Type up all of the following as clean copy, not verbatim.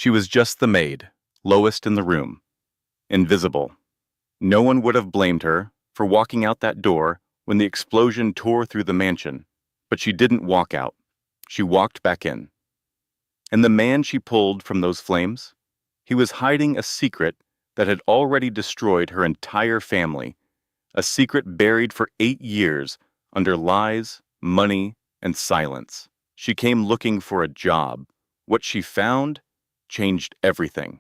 She was just the maid, lowest in the room, invisible. No one would have blamed her for walking out that door when the explosion tore through the mansion, but she didn't walk out. She walked back in. And the man she pulled from those flames? He was hiding a secret that had already destroyed her entire family, a secret buried for 8 years under lies, money, and silence. She came looking for a job. What she found changed everything.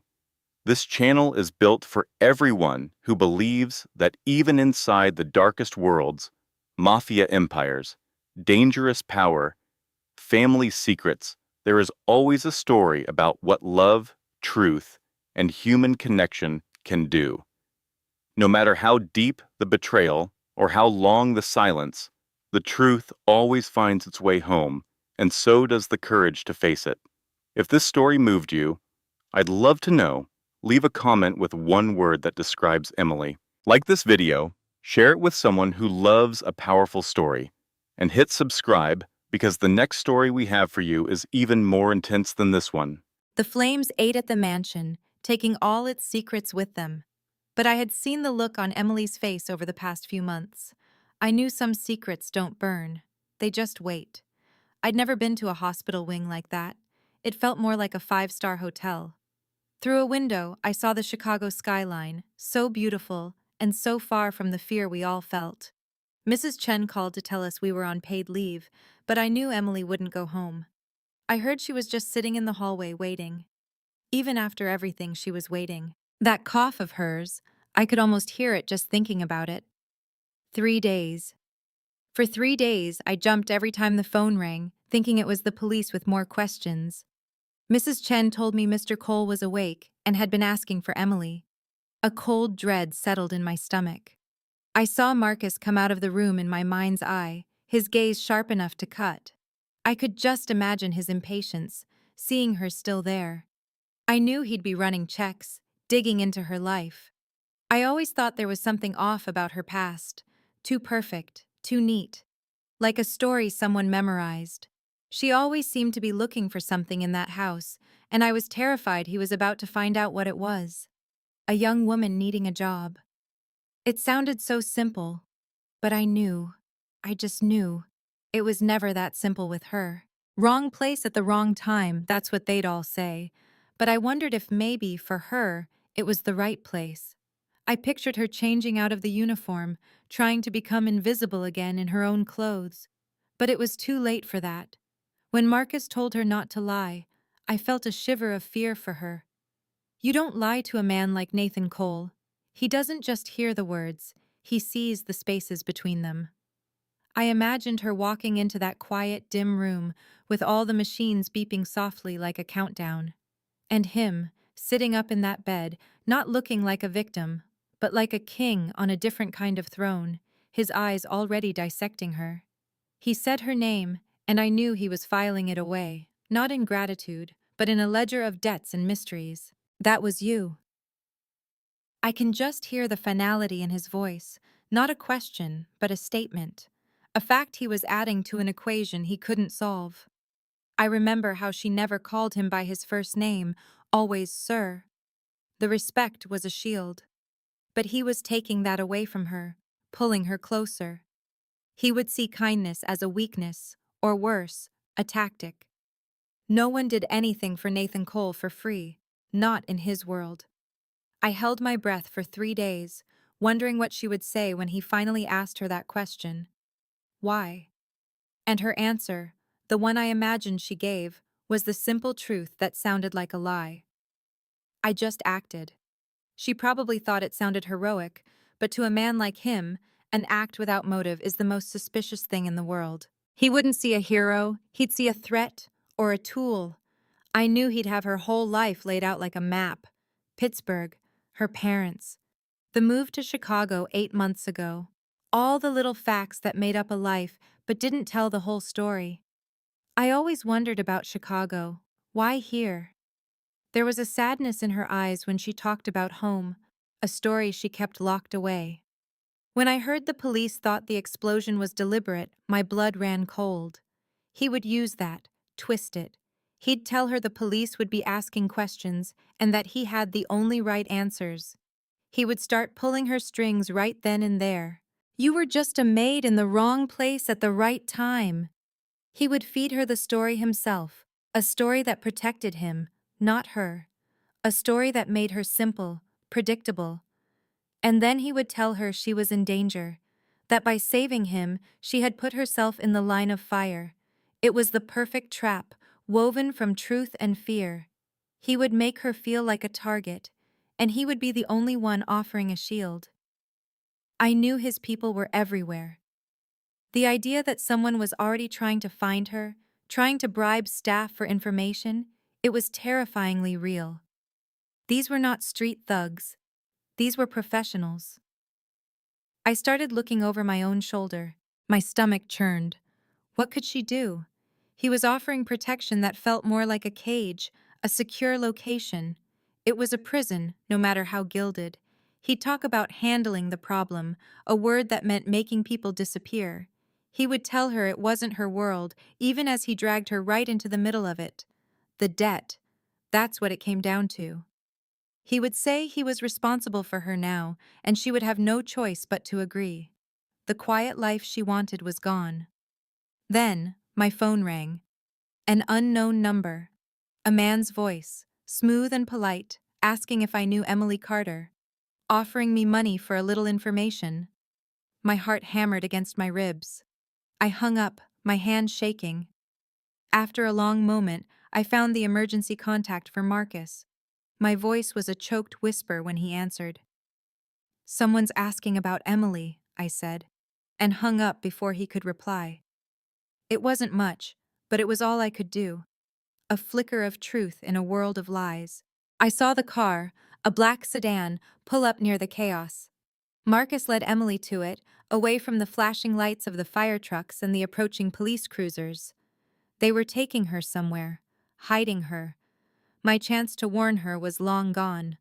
This channel is built for everyone who believes that even inside the darkest worlds, mafia empires, dangerous power, family secrets, there is always a story about what love, truth, and human connection can do. No matter how deep the betrayal or how long the silence, the truth always finds its way home, and so does the courage to face it. If this story moved you, I'd love to know. Leave a comment with one word that describes Emily. Like this video, share it with someone who loves a powerful story, and hit subscribe because the next story we have for you is even more intense than this one. The flames ate at the mansion, taking all its secrets with them. But I had seen the look on Emily's face over the past few months. I knew some secrets don't burn. They just wait. I'd never been to a hospital wing like that. It felt more like a five-star hotel. Through a window, I saw the Chicago skyline, so beautiful and so far from the fear we all felt. Mrs. Chen called to tell us we were on paid leave, but I knew Emily wouldn't go home. I heard she was just sitting in the hallway waiting. Even after everything, she was waiting. That cough of hers, I could almost hear it just thinking about it. 3 days. For 3 days, I jumped every time the phone rang, thinking it was the police with more questions. Mrs. Chen told me Mr. Cole was awake and had been asking for Emily. A cold dread settled in my stomach. I saw Marcus come out of the room in my mind's eye, his gaze sharp enough to cut. I could just imagine his impatience, seeing her still there. I knew he'd be running checks, digging into her life. I always thought there was something off about her past. Too perfect, too neat. Like a story someone memorized. She always seemed to be looking for something in that house, and I was terrified he was about to find out what it was. A young woman needing a job. It sounded so simple, but I just knew. It was never that simple with her. Wrong place at the wrong time, that's what they'd all say. But I wondered if maybe, for her, it was the right place. I pictured her changing out of the uniform, trying to become invisible again in her own clothes. But it was too late for that. When Marcus told her not to lie, I felt a shiver of fear for her. You don't lie to a man like Nathan Cole. He doesn't just hear the words, he sees the spaces between them. I imagined her walking into that quiet, dim room with all the machines beeping softly like a countdown. And him, sitting up in that bed, not looking like a victim, but like a king on a different kind of throne, his eyes already dissecting her. He said her name, and I knew he was filing it away, not in gratitude, but in a ledger of debts and mysteries. That was you. I can just hear the finality in his voice, not a question, but a statement. A fact he was adding to an equation he couldn't solve. I remember how she never called him by his first name, always sir. The respect was a shield. But he was taking that away from her, pulling her closer. He would see kindness as a weakness, or worse, a tactic. No one did anything for Nathan Cole for free, not in his world. I held my breath for 3 days, wondering what she would say when he finally asked her that question. Why? And her answer, the one I imagined she gave, was the simple truth that sounded like a lie. I just acted. She probably thought it sounded heroic, but to a man like him, an act without motive is the most suspicious thing in the world. He wouldn't see a hero, he'd see a threat, or a tool. I knew he'd have her whole life laid out like a map. Pittsburgh, her parents, the move to Chicago 8 months ago. All the little facts that made up a life but didn't tell the whole story. I always wondered about Chicago. Why here? There was a sadness in her eyes when she talked about home, a story she kept locked away. When I heard the police thought the explosion was deliberate, my blood ran cold. He would use that, twist it. He'd tell her the police would be asking questions and that he had the only right answers. He would start pulling her strings right then and there. You were just a maid in the wrong place at the right time. He would feed her the story himself, a story that protected him, not her, a story that made her simple, predictable. And then he would tell her she was in danger, that by saving him, she had put herself in the line of fire. It was the perfect trap, woven from truth and fear. He would make her feel like a target, and he would be the only one offering a shield. I knew his people were everywhere. The idea that someone was already trying to find her, trying to bribe staff for information, it was terrifyingly real. These were not street thugs. These were professionals. I started looking over my own shoulder. My stomach churned. What could she do? He was offering protection that felt more like a cage, a secure location. It was a prison, no matter how gilded. He'd talk about handling the problem, a word that meant making people disappear. He would tell her it wasn't her world, even as he dragged her right into the middle of it. The debt. That's what it came down to. He would say he was responsible for her now, and she would have no choice but to agree. The quiet life she wanted was gone. Then, my phone rang. An unknown number. A man's voice, smooth and polite, asking if I knew Emily Carter, offering me money for a little information. My heart hammered against my ribs. I hung up, my hand shaking. After a long moment, I found the emergency contact for Marcus. My voice was a choked whisper when he answered. "Someone's asking about Emily," I said, and hung up before he could reply. It wasn't much, but it was all I could do. A flicker of truth in a world of lies. I saw the car, a black sedan, pull up near the chaos. Marcus led Emily to it, away from the flashing lights of the fire trucks and the approaching police cruisers. They were taking her somewhere, hiding her. My chance to warn her was long gone.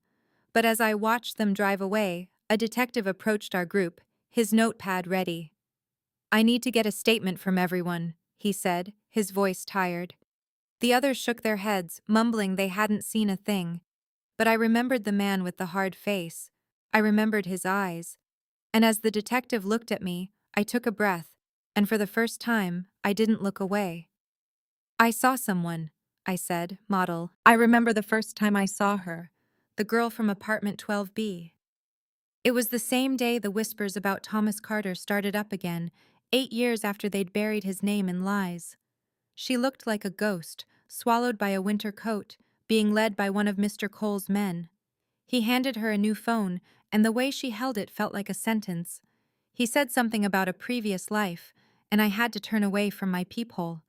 But as I watched them drive away, a detective approached our group, his notepad ready. "I need to get a statement from everyone," he said, his voice tired. The others shook their heads, mumbling they hadn't seen a thing. But I remembered the man with the hard face. I remembered his eyes. And as the detective looked at me, I took a breath, and for the first time, I didn't look away. "I saw someone," I said, model. "I remember the first time I saw her, the girl from apartment 12B. It was the same day the whispers about Thomas Carter started up again, 8 years after they'd buried his name in lies. She looked like a ghost, swallowed by a winter coat, being led by one of Mr. Cole's men. He handed her a new phone, and the way she held it felt like a sentence. He said something about a previous life, and I had to turn away from my peephole.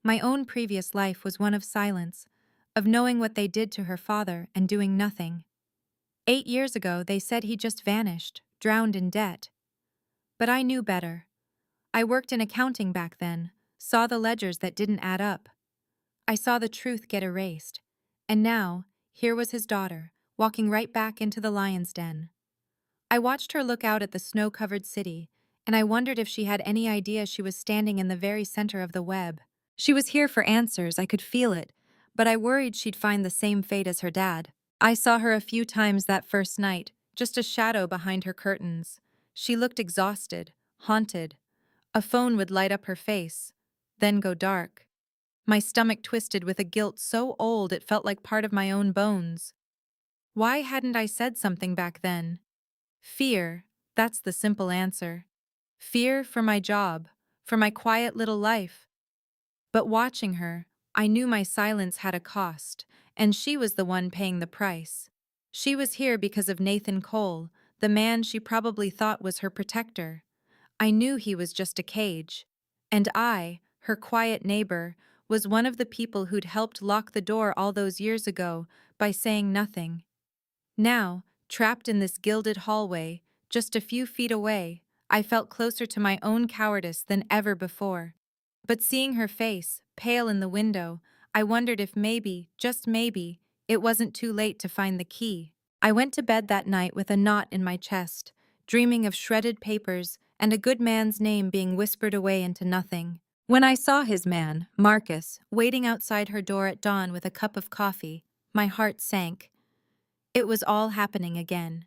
My own previous life was one of silence, of knowing what they did to her father and doing nothing. 8 years ago, they said he just vanished, drowned in debt. But I knew better. I worked in accounting back then, saw the ledgers that didn't add up. I saw the truth get erased. And now, here was his daughter, walking right back into the lion's den. I watched her look out at the snow-covered city, and I wondered if she had any idea she was standing in the very center of the web. She was here for answers, I could feel it, but I worried she'd find the same fate as her dad. I saw her a few times that first night, just a shadow behind her curtains. She looked exhausted, haunted. A phone would light up her face, then go dark. My stomach twisted with a guilt so old it felt like part of my own bones. Why hadn't I said something back then? Fear, that's the simple answer. Fear for my job, for my quiet little life. But watching her, I knew my silence had a cost, and she was the one paying the price. She was here because of Nathan Cole, the man she probably thought was her protector. I knew he was just a cage. And I, her quiet neighbor, was one of the people who'd helped lock the door all those years ago by saying nothing. Now, trapped in this gilded hallway, just a few feet away, I felt closer to my own cowardice than ever before. But seeing her face, pale in the window, I wondered if maybe, just maybe, it wasn't too late to find the key. I went to bed that night with a knot in my chest, dreaming of shredded papers and a good man's name being whispered away into nothing. When I saw his man, Marcus, waiting outside her door at dawn with a cup of coffee, my heart sank. It was all happening again.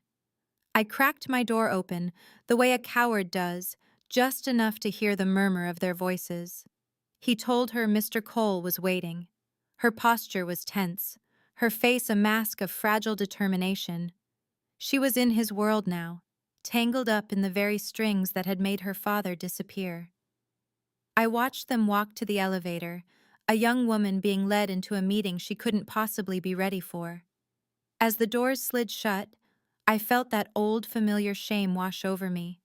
I cracked my door open, the way a coward does, just enough to hear the murmur of their voices. He told her Mr. Cole was waiting. Her posture was tense, her face a mask of fragile determination. She was in his world now, tangled up in the very strings that had made her father disappear. I watched them walk to the elevator, a young woman being led into a meeting she couldn't possibly be ready for. As the doors slid shut, I felt that old familiar shame wash over me.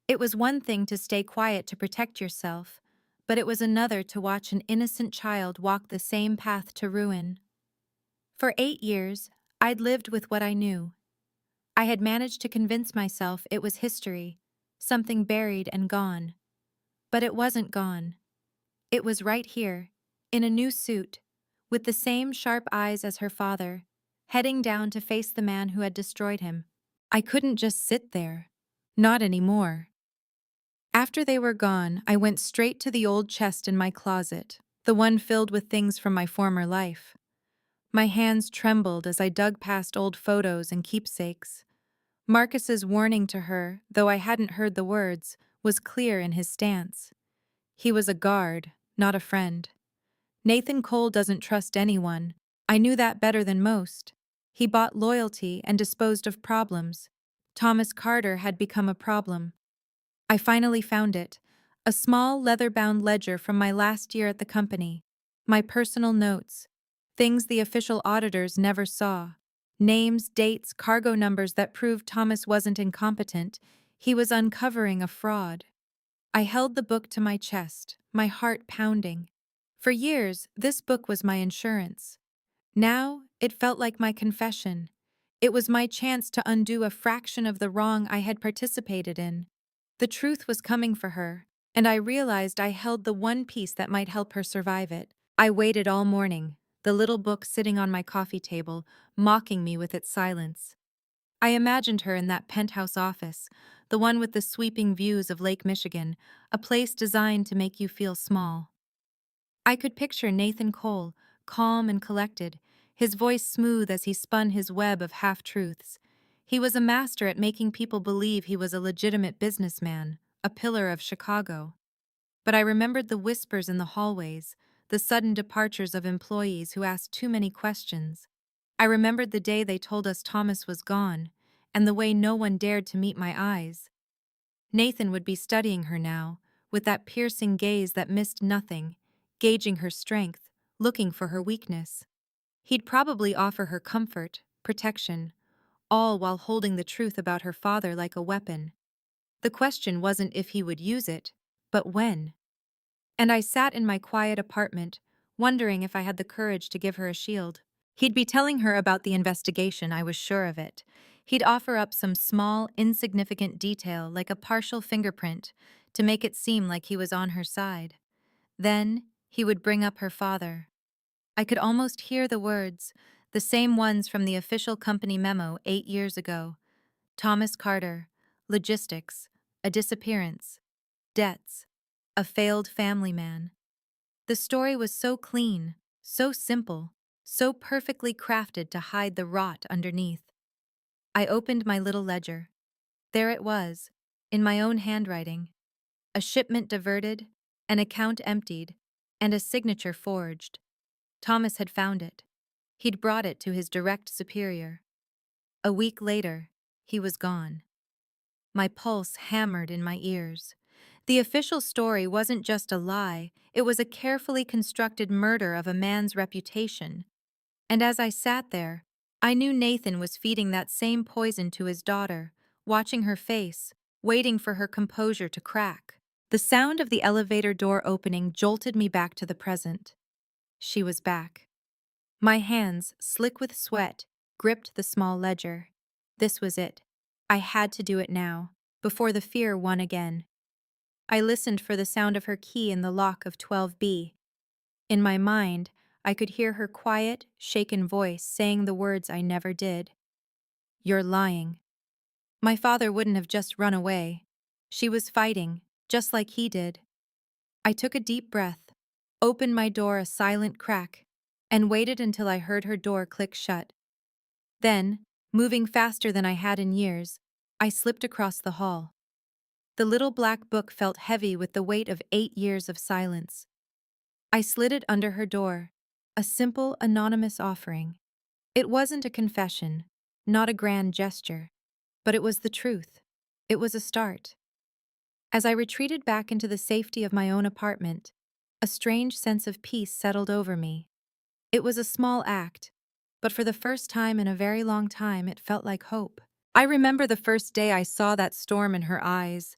It was one thing to stay quiet to protect yourself, but it was another to watch an innocent child walk the same path to ruin. For 8 years, I'd lived with what I knew. I had managed to convince myself it was history, something buried and gone. But it wasn't gone. It was right here, in a new suit, with the same sharp eyes as her father, heading down to face the man who had destroyed him. I couldn't just sit there. Not anymore. After they were gone, I went straight to the old chest in my closet, the one filled with things from my former life. My hands trembled as I dug past old photos and keepsakes. Marcus's warning to her, though I hadn't heard the words, was clear in his stance. He was a guard, not a friend. Nathan Cole doesn't trust anyone. I knew that better than most. He bought loyalty and disposed of problems. Thomas Carter had become a problem. I finally found it. A small leather-bound ledger from my last year at the company. My personal notes. Things the official auditors never saw. Names, dates, cargo numbers that proved Thomas wasn't incompetent. He was uncovering a fraud. I held the book to my chest, my heart pounding. For years, this book was my insurance. Now, it felt like my confession. It was my chance to undo a fraction of the wrong I had participated in. The truth was coming for her, and I realized I held the one piece that might help her survive it. I waited all morning, the little book sitting on my coffee table, mocking me with its silence. I imagined her in that penthouse office, the one with the sweeping views of Lake Michigan, a place designed to make you feel small. I could picture Nathan Cole, calm and collected, his voice smooth as he spun his web of half-truths. He was a master at making people believe he was a legitimate businessman, a pillar of Chicago. But I remembered the whispers in the hallways, the sudden departures of employees who asked too many questions. I remembered the day they told us Thomas was gone, and the way no one dared to meet my eyes. Nathan would be studying her now, with that piercing gaze that missed nothing, gauging her strength, looking for her weakness. He'd probably offer her comfort, protection, all while holding the truth about her father like a weapon. The question wasn't if he would use it, but when. And I sat in my quiet apartment, wondering if I had the courage to give her a shield. He'd be telling her about the investigation, I was sure of it. He'd offer up some small, insignificant detail like a partial fingerprint to make it seem like he was on her side. Then, he would bring up her father. I could almost hear the words, the same ones from the official company memo 8 years ago. Thomas Carter, logistics, a disappearance, debts, a failed family man. The story was so clean, so simple, so perfectly crafted to hide the rot underneath. I opened my little ledger. There it was, in my own handwriting. A shipment diverted, an account emptied, and a signature forged. Thomas had found it. He'd brought it to his direct superior. A week later, he was gone. My pulse hammered in my ears. The official story wasn't just a lie, it was a carefully constructed murder of a man's reputation. And as I sat there, I knew Nathan was feeding that same poison to his daughter, watching her face, waiting for her composure to crack. The sound of the elevator door opening jolted me back to the present. She was back. My hands, slick with sweat, gripped the small ledger. This was it. I had to do it now, before the fear won again. I listened for the sound of her key in the lock of 12B. In my mind, I could hear her quiet, shaken voice saying the words I never did. "You're lying." My father wouldn't have just run away. She was fighting, just like he did. I took a deep breath, opened my door a silent crack, and waited until I heard her door click shut. Then, moving faster than I had in years, I slipped across the hall. The little black book felt heavy with the weight of 8 years of silence. I slid it under her door, a simple, anonymous offering. It wasn't a confession, not a grand gesture, but it was the truth. It was a start. As I retreated back into the safety of my own apartment, a strange sense of peace settled over me. It was a small act, but for the first time in a very long time, it felt like hope. I remember the first day I saw that storm in her eyes.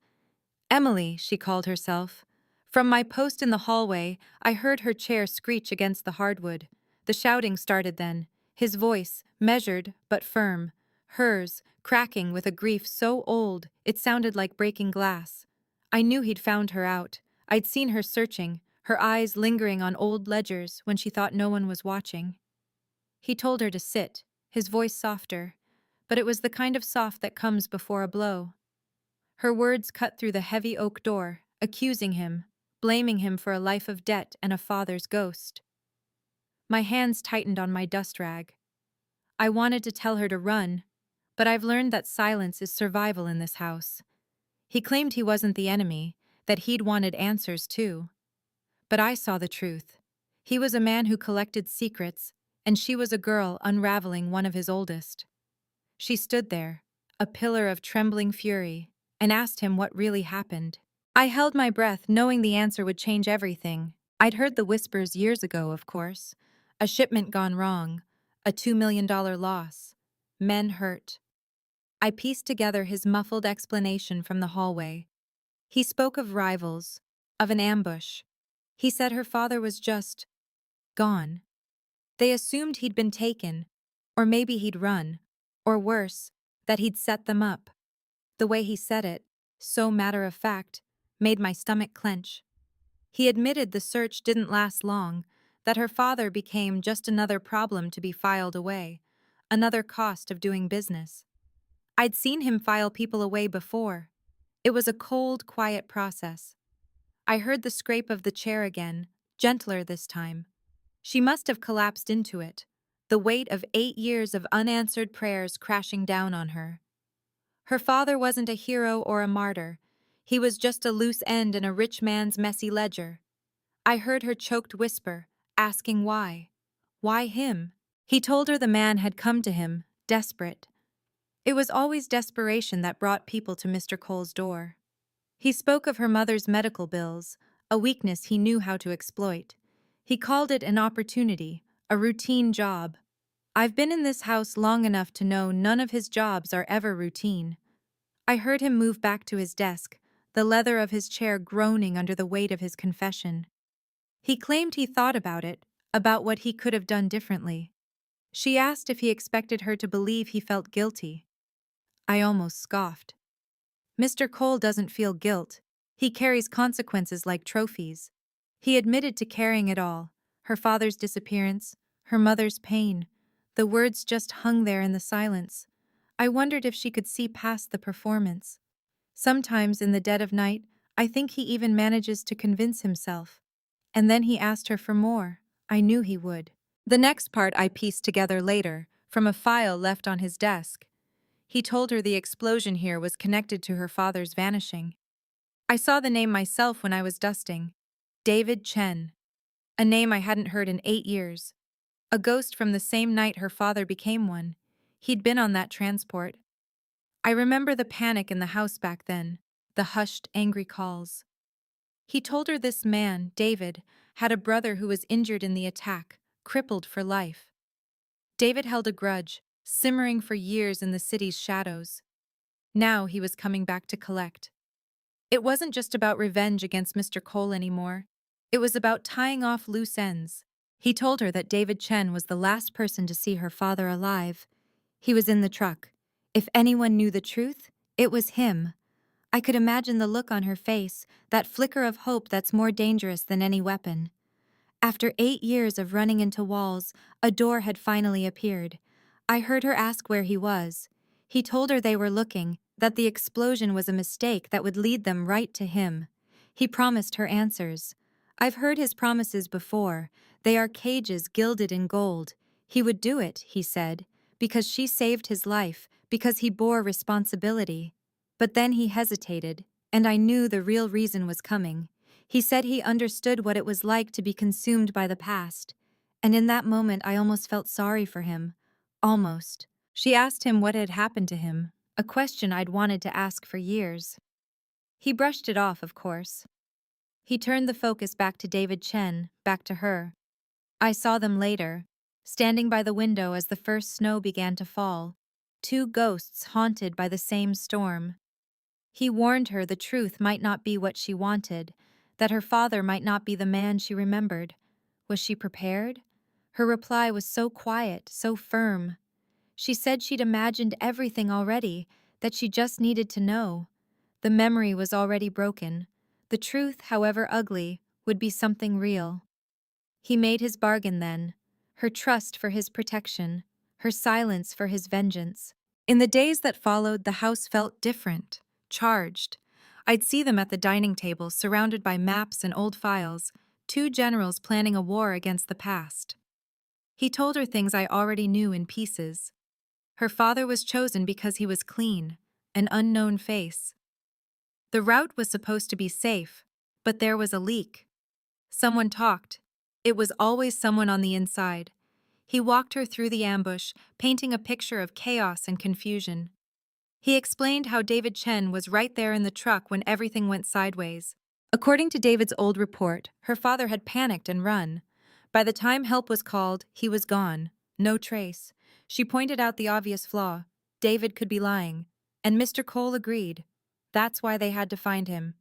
Emily, she called herself. From my post in the hallway, I heard her chair screech against the hardwood. The shouting started then, his voice, measured but firm, hers, cracking with a grief so old it sounded like breaking glass. I knew he'd found her out. I'd seen her searching, her eyes lingering on old ledgers when she thought no one was watching. He told her to sit, his voice softer, but it was the kind of soft that comes before a blow. Her words cut through the heavy oak door, accusing him, blaming him for a life of debt and a father's ghost. My hands tightened on my dust rag. I wanted to tell her to run, but I've learned that silence is survival in this house. He claimed he wasn't the enemy, that he'd wanted answers too. But I saw the truth. He was a man who collected secrets, and she was a girl unraveling one of his oldest. She stood there, a pillar of trembling fury, and asked him what really happened. I held my breath, knowing the answer would change everything. I'd heard the whispers years ago, of course. A shipment gone wrong, a $2 million loss, men hurt. I pieced together his muffled explanation from the hallway. He spoke of rivals, of an ambush. He said her father was just gone. They assumed he'd been taken, or maybe he'd run, or worse, that he'd set them up. The way he said it, so matter of fact, made my stomach clench. He admitted the search didn't last long, that her father became just another problem to be filed away, another cost of doing business. I'd seen him file people away before. It was a cold, quiet process. I heard the scrape of the chair again, gentler this time. She must have collapsed into it, the weight of 8 years of unanswered prayers crashing down on her. Her father wasn't a hero or a martyr. He was just a loose end in a rich man's messy ledger. I heard her choked whisper, asking why. Why him? He told her the man had come to him, desperate. It was always desperation that brought people to Mr. Cole's door. He spoke of her mother's medical bills, a weakness he knew how to exploit. He called it an opportunity, a routine job. I've been in this house long enough to know none of his jobs are ever routine. I heard him move back to his desk, the leather of his chair groaning under the weight of his confession. He claimed he thought about it, about what he could have done differently. She asked if he expected her to believe he felt guilty. I almost scoffed. Mr. Cole doesn't feel guilt. He carries consequences like trophies. He admitted to carrying it all, her father's disappearance, her mother's pain. The words just hung there in the silence. I wondered if she could see past the performance. Sometimes in the dead of night, I think he even manages to convince himself. And then he asked her for more. I knew he would. The next part I pieced together later, from a file left on his desk. He told her the explosion here was connected to her father's vanishing. I saw the name myself when I was dusting. David Chen. A name I hadn't heard in 8 years. A ghost from the same night her father became one. He'd been on that transport. I remember the panic in the house back then, the hushed, angry calls. He told her this man, David, had a brother who was injured in the attack, crippled for life. David held a grudge, simmering for years in the city's shadows. Now he was coming back to collect. It wasn't just about revenge against Mr. Cole anymore. It was about tying off loose ends. He told her that David Chen was the last person to see her father alive. He was in the truck. If anyone knew the truth, it was him. I could imagine the look on her face, that flicker of hope that's more dangerous than any weapon. After 8 years of running into walls, a door had finally appeared. I heard her ask where he was. He told her they were looking, that the explosion was a mistake that would lead them right to him. He promised her answers. I've heard his promises before. They are cages gilded in gold. He would do it, he said, because she saved his life, because he bore responsibility. But then he hesitated, and I knew the real reason was coming. He said he understood what it was like to be consumed by the past. And in that moment I almost felt sorry for him. Almost. She asked him what had happened to him, a question I'd wanted to ask for years. He brushed it off, of course. He turned the focus back to David Chen, back to her. I saw them later, standing by the window as the first snow began to fall, two ghosts haunted by the same storm. He warned her the truth might not be what she wanted, that her father might not be the man she remembered. Was she prepared? Her reply was so quiet, so firm. She said she'd imagined everything already, that she just needed to know. The memory was already broken. The truth, however ugly, would be something real. He made his bargain then, her trust for his protection, her silence for his vengeance. In the days that followed, the house felt different, charged. I'd see them at the dining table, surrounded by maps and old files, two generals planning a war against the past. He told her things I already knew in pieces. Her father was chosen because he was clean, an unknown face. The route was supposed to be safe, but there was a leak. Someone talked. It was always someone on the inside. He walked her through the ambush, painting a picture of chaos and confusion. He explained how David Chen was right there in the truck when everything went sideways. According to David's old report, her father had panicked and run. By the time help was called, he was gone. No trace. She pointed out the obvious flaw. David could be lying. And Mr. Cole agreed. That's why they had to find him.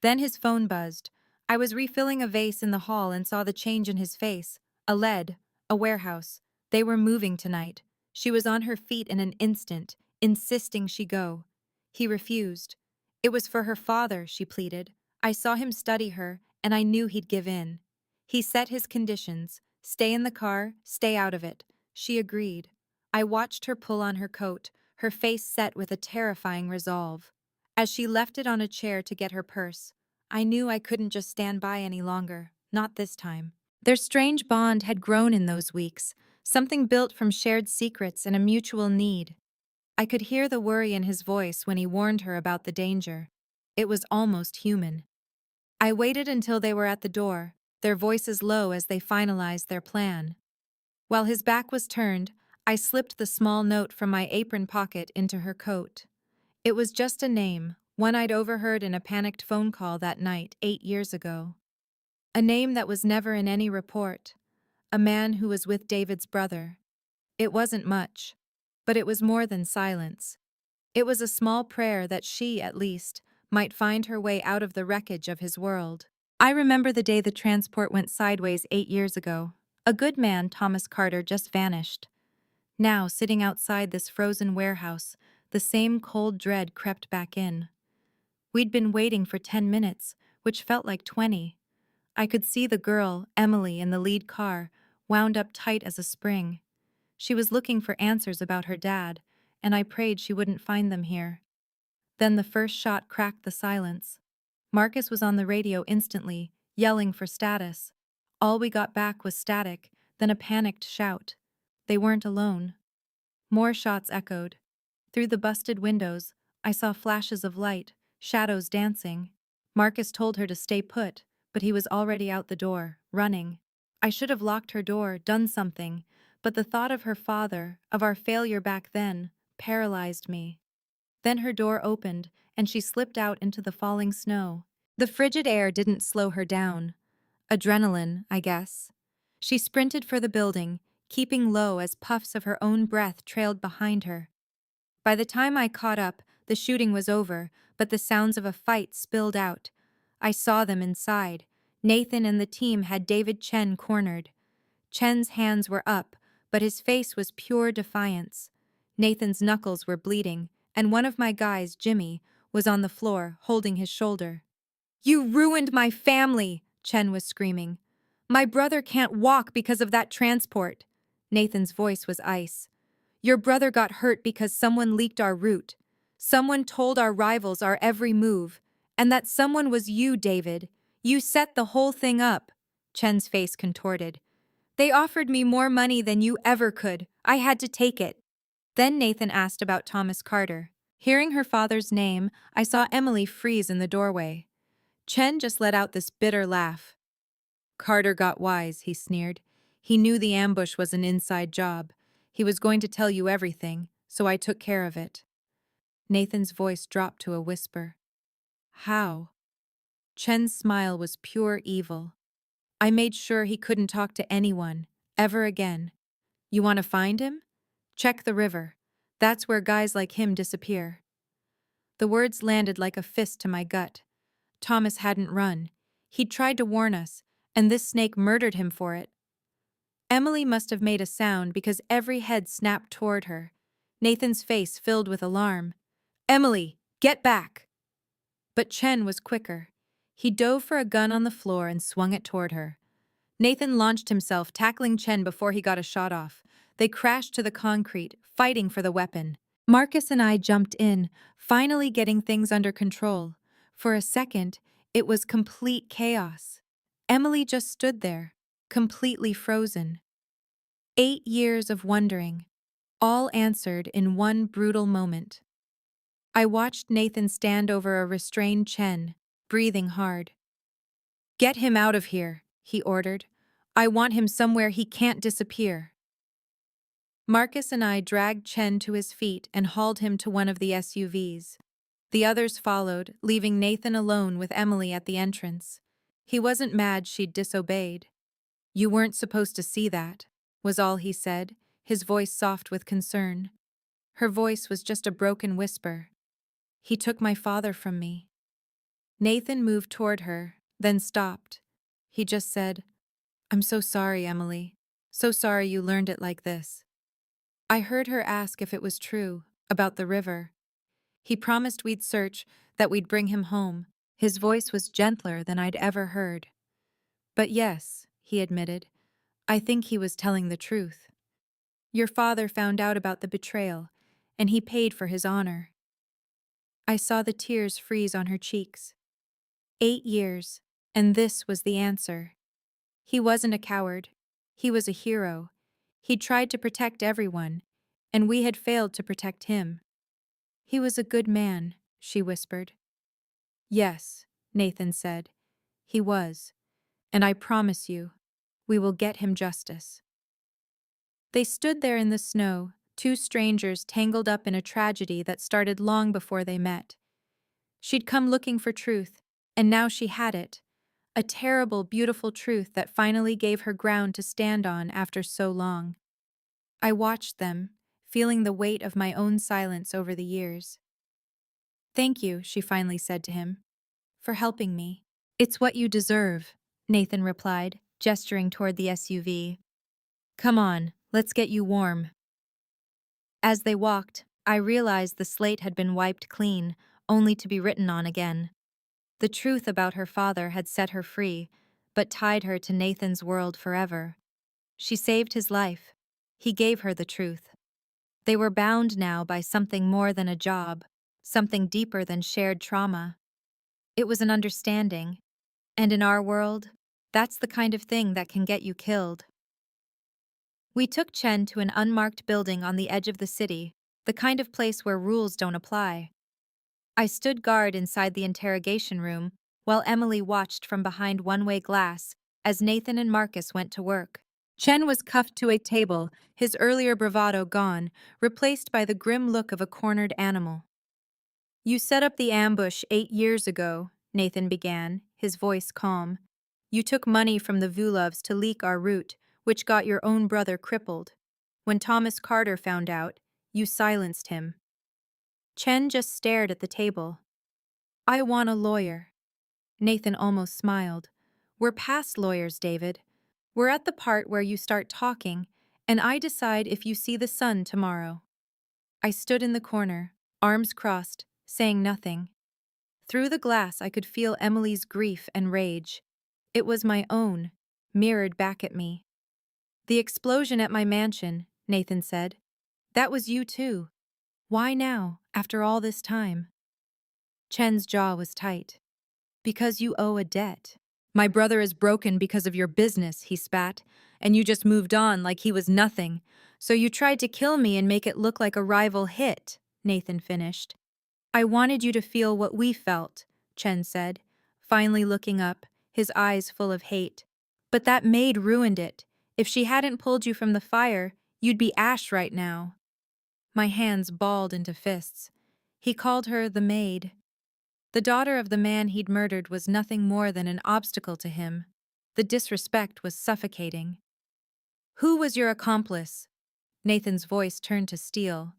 Then his phone buzzed. I was refilling a vase in the hall and saw the change in his face. A lead. A warehouse. They were moving tonight. She was on her feet in an instant, insisting she go. He refused. It was for her father, she pleaded. I saw him study her, and I knew he'd give in. He set his conditions. Stay in the car, stay out of it. She agreed. I watched her pull on her coat, her face set with a terrifying resolve. As she left it on a chair to get her purse, I knew I couldn't just stand by any longer, not this time. Their strange bond had grown in those weeks, something built from shared secrets and a mutual need. I could hear the worry in his voice when he warned her about the danger. It was almost human. I waited until they were at the door, their voices low as they finalized their plan. While his back was turned, I slipped the small note from my apron pocket into her coat. It was just a name, one I'd overheard in a panicked phone call that night 8 years ago. A name that was never in any report. A man who was with David's brother. It wasn't much, but it was more than silence. It was a small prayer that she, at least, might find her way out of the wreckage of his world. I remember the day the transport went sideways 8 years ago. A good man, Thomas Carter, just vanished. Now, sitting outside this frozen warehouse, the same cold dread crept back in. We'd been waiting for 10 minutes, which felt like 20. I could see the girl, Emily, in the lead car, wound up tight as a spring. She was looking for answers about her dad, and I prayed she wouldn't find them here. Then the first shot cracked the silence. Marcus was on the radio instantly, yelling for status. All we got back was static, then a panicked shout. They weren't alone. More shots echoed. Through the busted windows, I saw flashes of light, shadows dancing. Marcus told her to stay put, but he was already out the door, running. I should have locked her door, done something, but the thought of her father, of our failure back then, paralyzed me. Then her door opened, and she slipped out into the falling snow. The frigid air didn't slow her down. Adrenaline, I guess. She sprinted for the building, keeping low as puffs of her own breath trailed behind her. By the time I caught up, the shooting was over, but the sounds of a fight spilled out. I saw them inside. Nathan and the team had David Chen cornered. Chen's hands were up, but his face was pure defiance. Nathan's knuckles were bleeding, and one of my guys, Jimmy, was on the floor, holding his shoulder. "You ruined my family!" Chen was screaming. "My brother can't walk because of that transport." Nathan's voice was ice. "Your brother got hurt because someone leaked our route. Someone told our rivals our every move. And that someone was you, David. You set the whole thing up. Chen's face contorted. They offered me more money than you ever could. I had to take it. Then Nathan asked about Thomas Carter. Hearing her father's name, I saw Emily freeze in the doorway. Chen just let out this bitter laugh. Carter got wise, he sneered. He knew the ambush was an inside job. He was going to tell you everything, so I took care of it. Nathan's voice dropped to a whisper. How? Chen's smile was pure evil. I made sure he couldn't talk to anyone, ever again. You want to find him? Check the river. That's where guys like him disappear. The words landed like a fist to my gut. Thomas hadn't run. He'd tried to warn us, and this snake murdered him for it. Emily must have made a sound because every head snapped toward her. Nathan's face filled with alarm. Emily, get back! But Chen was quicker. He dove for a gun on the floor and swung it toward her. Nathan launched himself, tackling Chen before he got a shot off. They crashed to the concrete, fighting for the weapon. Marcus and I jumped in, finally getting things under control. For a second, it was complete chaos. Emily just stood there, completely frozen. 8 years of wondering, all answered in one brutal moment. I watched Nathan stand over a restrained Chen, breathing hard. Get him out of here, he ordered. I want him somewhere he can't disappear. Marcus and I dragged Chen to his feet and hauled him to one of the SUVs. The others followed, leaving Nathan alone with Emily at the entrance. He wasn't mad she'd disobeyed. You weren't supposed to see that, was all he said, his voice soft with concern. Her voice was just a broken whisper. He took my father from me. Nathan moved toward her, then stopped. He just said, I'm so sorry, Emily. So sorry you learned it like this. I heard her ask if it was true, about the river. He promised we'd search, that we'd bring him home. His voice was gentler than I'd ever heard. But yes, he admitted, I think he was telling the truth. Your father found out about the betrayal, and he paid for his honor. I saw the tears freeze on her cheeks. 8 years, and this was the answer. He wasn't a coward. He was a hero. He'd tried to protect everyone, and we had failed to protect him. He was a good man, she whispered. Yes, Nathan said. He was. And I promise you, we will get him justice. They stood there in the snow, two strangers tangled up in a tragedy that started long before they met. She'd come looking for truth, and now she had it. A terrible, beautiful truth that finally gave her ground to stand on after so long. I watched them, feeling the weight of my own silence over the years. Thank you, she finally said to him, for helping me. It's what you deserve, Nathan replied, gesturing toward the SUV. Come on, let's get you warm. As they walked, I realized the slate had been wiped clean, only to be written on again. The truth about her father had set her free, but tied her to Nathan's world forever. She saved his life. He gave her the truth. They were bound now by something more than a job, something deeper than shared trauma. It was an understanding, and in our world, that's the kind of thing that can get you killed. We took Chen to an unmarked building on the edge of the city, the kind of place where rules don't apply. I stood guard inside the interrogation room, while Emily watched from behind one-way glass as Nathan and Marcus went to work. Chen was cuffed to a table, his earlier bravado gone, replaced by the grim look of a cornered animal. You set up the ambush 8 years ago, Nathan began, his voice calm. You took money from the Vulovs to leak our route, which got your own brother crippled. When Thomas Carter found out, you silenced him. Chen just stared at the table. I want a lawyer. Nathan almost smiled. We're past lawyers, David. We're at the part where you start talking, and I decide if you see the sun tomorrow. I stood in the corner, arms crossed, saying nothing. Through the glass I could feel Emily's grief and rage. It was my own, mirrored back at me. The explosion at my mansion, Nathan said. That was you too. Why now, after all this time? Chen's jaw was tight. Because you owe a debt. My brother is broken because of your business, he spat, and you just moved on like he was nothing. So you tried to kill me and make it look like a rival hit, Nathan finished. I wanted you to feel what we felt, Chen said, finally looking up, his eyes full of hate. But that maid ruined it. If she hadn't pulled you from the fire, you'd be ash right now. My hands balled into fists. He called her the maid. The daughter of the man he'd murdered was nothing more than an obstacle to him. The disrespect was suffocating. Who was your accomplice? Nathan's voice turned to steel.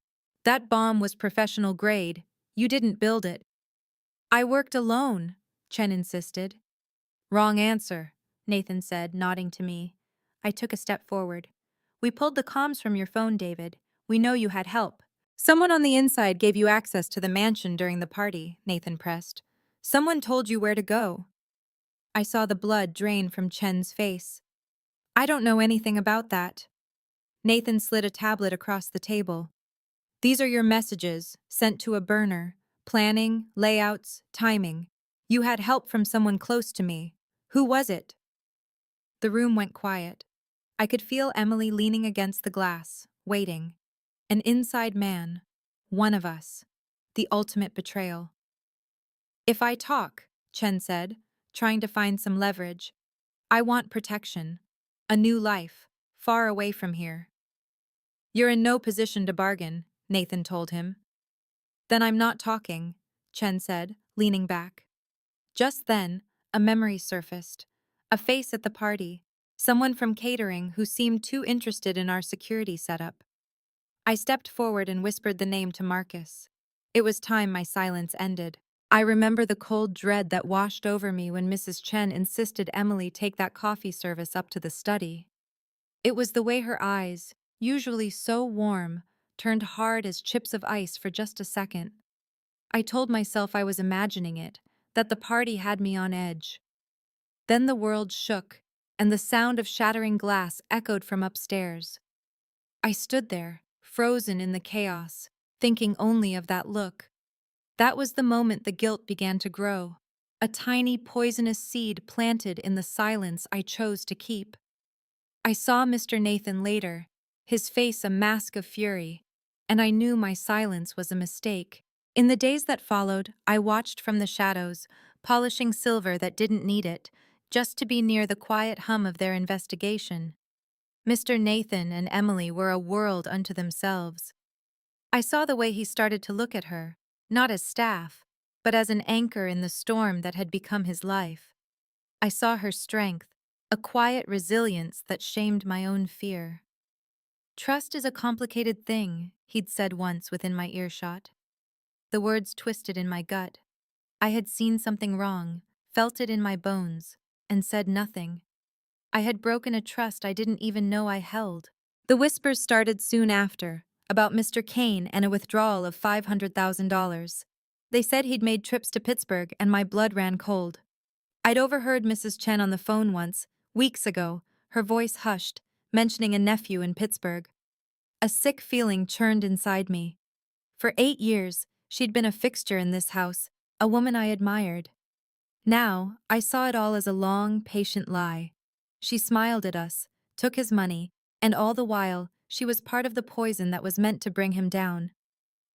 That bomb was professional grade. You didn't build it. I worked alone, Chen insisted. Wrong answer, Nathan said, nodding to me. I took a step forward. We pulled the comms from your phone, David. We know you had help. Someone on the inside gave you access to the mansion during the party, Nathan pressed. Someone told you where to go. I saw the blood drain from Chen's face. I don't know anything about that. Nathan slid a tablet across the table. These are your messages, sent to a burner. Planning, layouts, timing. You had help from someone close to me. Who was it? The room went quiet. I could feel Emily leaning against the glass, waiting. An inside man. One of us. The ultimate betrayal. If I talk, Chen said, trying to find some leverage, I want protection. A new life, far away from here. You're in no position to bargain, Nathan told him. Then I'm not talking, Chen said, leaning back. Just then, a memory surfaced. A face at the party. Someone from catering who seemed too interested in our security setup. I stepped forward and whispered the name to Marcus. It was time my silence ended. I remember the cold dread that washed over me when Mrs. Chen insisted Emily take that coffee service up to the study. It was the way her eyes, usually so warm, turned hard as chips of ice for just a second. I told myself I was imagining it, that the party had me on edge. Then the world shook, and the sound of shattering glass echoed from upstairs. I stood there, frozen in the chaos, thinking only of that look. That was the moment the guilt began to grow, a tiny poisonous seed planted in the silence I chose to keep. I saw Mr. Nathan later, his face a mask of fury, and I knew my silence was a mistake. In the days that followed, I watched from the shadows, polishing silver that didn't need it, just to be near the quiet hum of their investigation. Mr. Nathan and Emily were a world unto themselves. I saw the way he started to look at her, not as staff, but as an anchor in the storm that had become his life. I saw her strength, a quiet resilience that shamed my own fear. Trust is a complicated thing, he'd said once within my earshot. The words twisted in my gut. I had seen something wrong, felt it in my bones, and said nothing. I had broken a trust I didn't even know I held. The whispers started soon after, about Mr. Kane and a withdrawal of $500,000. They said he'd made trips to Pittsburgh, and my blood ran cold. I'd overheard Mrs. Chen on the phone once, weeks ago, her voice hushed, mentioning a nephew in Pittsburgh. A sick feeling churned inside me. For 8 years, she'd been a fixture in this house, a woman I admired. Now, I saw it all as a long, patient lie. She smiled at us, took his money, and all the while, she was part of the poison that was meant to bring him down.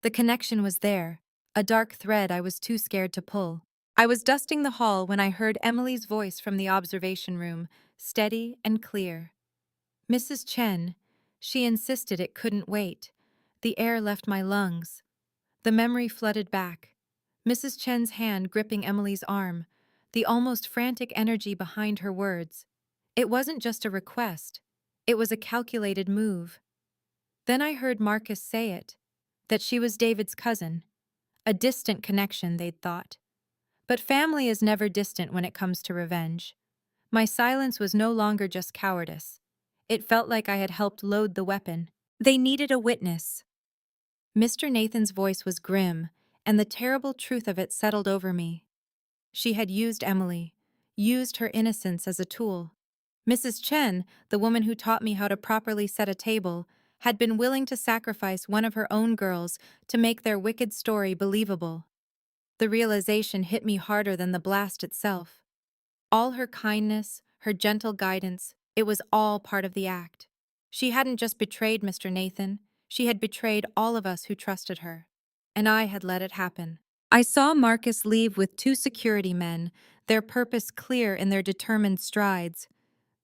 The connection was there, a dark thread I was too scared to pull. I was dusting the hall when I heard Emily's voice from the observation room, steady and clear. Mrs. Chen, she insisted it couldn't wait. The air left my lungs. The memory flooded back. Mrs. Chen's hand gripping Emily's arm, the almost frantic energy behind her words. It wasn't just a request. It was a calculated move. Then I heard Marcus say it, that she was David's cousin. A distant connection, they'd thought. But family is never distant when it comes to revenge. My silence was no longer just cowardice. It felt like I had helped load the weapon. They needed a witness. Mr. Nathan's voice was grim, and the terrible truth of it settled over me. She had used Emily, used her innocence as a tool. Mrs. Chen, the woman who taught me how to properly set a table, had been willing to sacrifice one of her own girls to make their wicked story believable. The realization hit me harder than the blast itself. All her kindness, her gentle guidance, it was all part of the act. She hadn't just betrayed Mr. Nathan, she had betrayed all of us who trusted her. And I had let it happen. I saw Marcus leave with two security men, their purpose clear in their determined strides.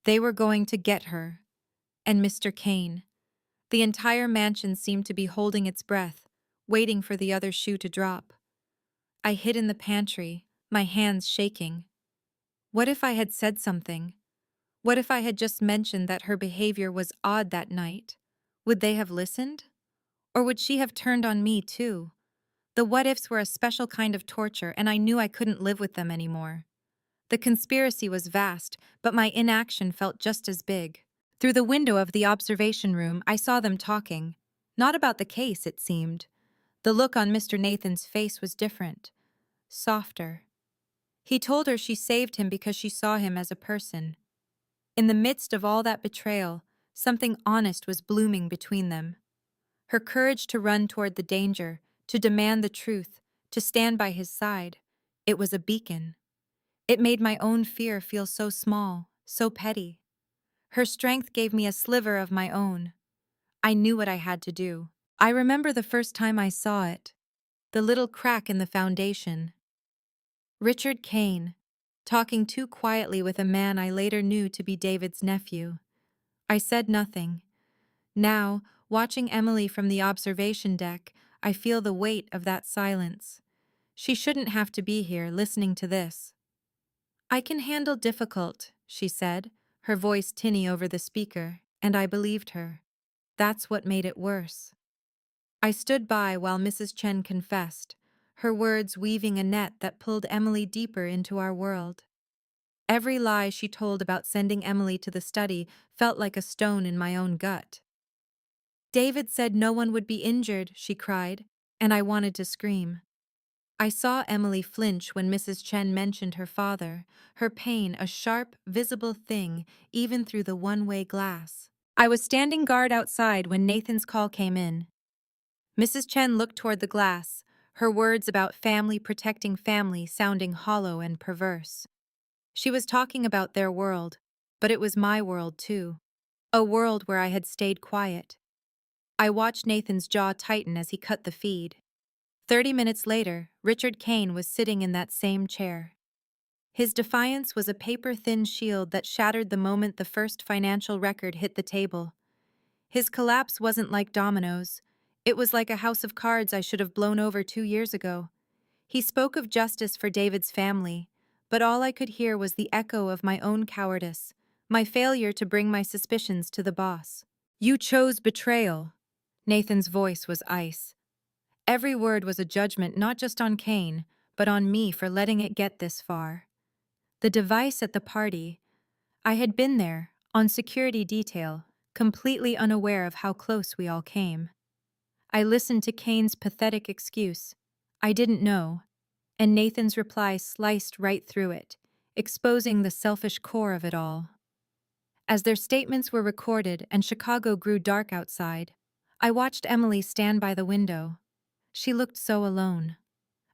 They were going to get her. And Mr. Kane. The entire mansion seemed to be holding its breath, waiting for the other shoe to drop. I hid in the pantry, my hands shaking. What if I had said something? What if I had just mentioned that her behavior was odd that night? Would they have listened? Or would she have turned on me too? The what-ifs were a special kind of torture, and I knew I couldn't live with them anymore. The conspiracy was vast, but my inaction felt just as big. Through the window of the observation room, I saw them talking. Not about the case, it seemed. The look on Mr. Nathan's face was different, softer. He told her she saved him because she saw him as a person. In the midst of all that betrayal, something honest was blooming between them. Her courage to run toward the danger, to demand the truth, to stand by his side, it was a beacon. It made my own fear feel so small, so petty. Her strength gave me a sliver of my own. I knew what I had to do. I remember the first time I saw it. The little crack in the foundation. Richard Kane, talking too quietly with a man I later knew to be David's nephew. I said nothing. Now, watching Emily from the observation deck, I feel the weight of that silence. She shouldn't have to be here listening to this. I can handle difficult, she said, her voice tinny over the speaker, and I believed her. That's what made it worse. I stood by while Mrs. Chen confessed, her words weaving a net that pulled Emily deeper into our world. Every lie she told about sending Emily to the study felt like a stone in my own gut. David said no one would be injured, she cried, and I wanted to scream. I saw Emily flinch when Mrs. Chen mentioned her father, her pain a sharp, visible thing even through the one-way glass. I was standing guard outside when Nathan's call came in. Mrs. Chen looked toward the glass, her words about family protecting family sounding hollow and perverse. She was talking about their world, but it was my world too. A world where I had stayed quiet. I watched Nathan's jaw tighten as he cut the feed. 30 minutes later, Richard Kane was sitting in that same chair. His defiance was a paper-thin shield that shattered the moment the first financial record hit the table. His collapse wasn't like dominoes. It was like a house of cards I should have blown over 2 years ago. He spoke of justice for David's family, but all I could hear was the echo of my own cowardice, my failure to bring my suspicions to the boss. You chose betrayal. Nathan's voice was ice. Every word was a judgment not just on Kane, but on me for letting it get this far. The device at the party. I had been there, on security detail, completely unaware of how close we all came. I listened to Kane's pathetic excuse. I didn't know. And Nathan's reply sliced right through it, exposing the selfish core of it all. As their statements were recorded and Chicago grew dark outside, I watched Emily stand by the window. She looked so alone.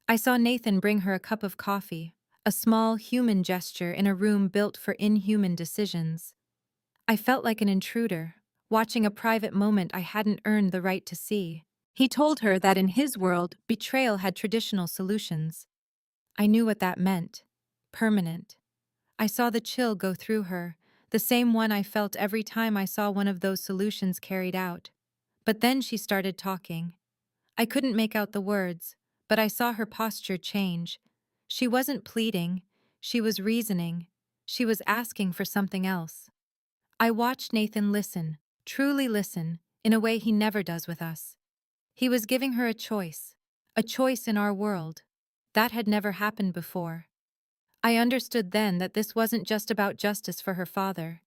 I saw Nathan bring her a cup of coffee, a small human gesture in a room built for inhuman decisions. I felt like an intruder, watching a private moment I hadn't earned the right to see. He told her that in his world, betrayal had traditional solutions. I knew what that meant. Permanent. I saw the chill go through her, the same one I felt every time I saw one of those solutions carried out. But then she started talking. I couldn't make out the words, but I saw her posture change. She wasn't pleading, she was reasoning. She was asking for something else. I watched Nathan listen, truly listen, in a way he never does with us. He was giving her a choice in our world. That had never happened before. I understood then that this wasn't just about justice for her father.